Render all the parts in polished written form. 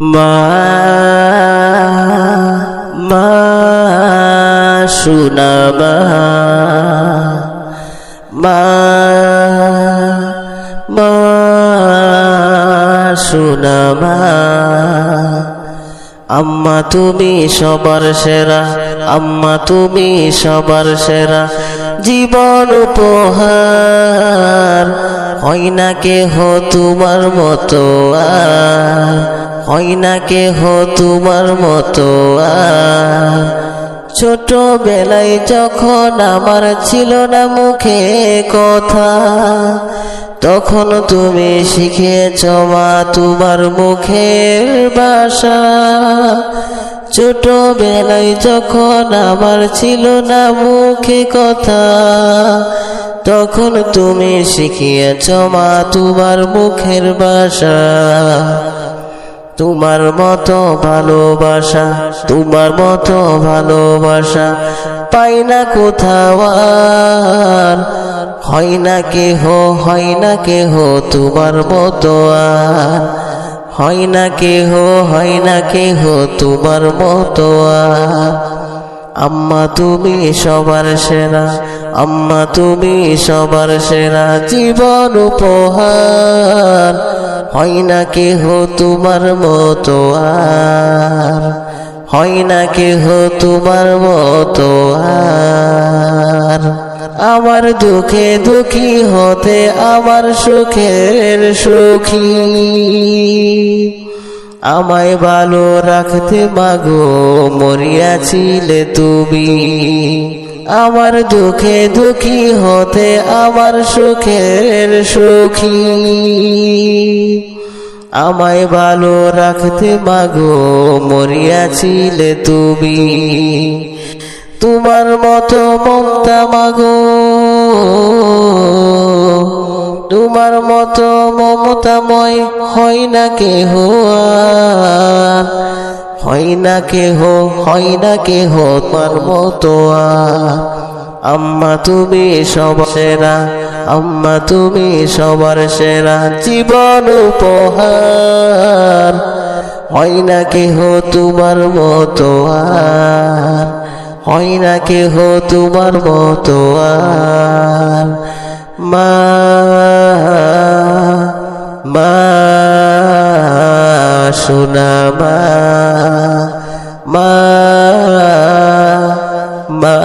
মা মা সোনা মা মা মা সোনা মা আম্মা তুমি সবার সেরা, আম্মা তুমি সবার সেরা, জীবন উপহার হয় না কেহ তোমার মতো আর, হয় না কেহ তোমার মতো আর। ছোটবেলায় যখন আমার ছিল না মুখে কথা, তখন তুমি শিখেছ মা তোমার মুখের ভাষা। ছোটবেলায় যখন আমার ছিল না মুখে কথা, তখন তুমি শিখিয়েছ মা তোমার মুখের ভাষা। তোমার মতো ভালোবাসা, তোমার মতো ভালোবাসা পাই না কোথাও আর, হয় না কেহ, হয় না কেহ তোমার মতো আর, হয় না কেহ, হয় না কেহ তোমার মতো আর। আম্মা তুমি সবার সেরা, আম্মা তুমি সবার সেরা, জীবন উপহার হয় না কেহ তোমার মতো আর, হয় না কেহ তোমার মতো আর। আমার দুঃখে দুঃখী হতে আমার সুখের সুখী, আমায় ভালো রাখতে মাগো মরিয়াছিলে তুমি। আমার দুঃখে দুঃখী হতে আমার সুখের সুখী, আমায় ভালো রাখতে মাগো মরিয়াছিলে তুমি। তোমার মতো মমতা মাগো, তোমার মতো মমতাময় হয় না কেহ আর, হয় না কেহ, হয় না কেহ তোমার মতো আর। আম্মা তুমি সবার সেরা, আম্মা তুমি সবার সেরা, জীবন উপহার হয় না কেহ তোমার মতো আর, হয় না কেহ তোমার মতো আর। মা মা সোনা মা মা মা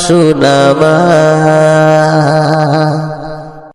সোনা মা।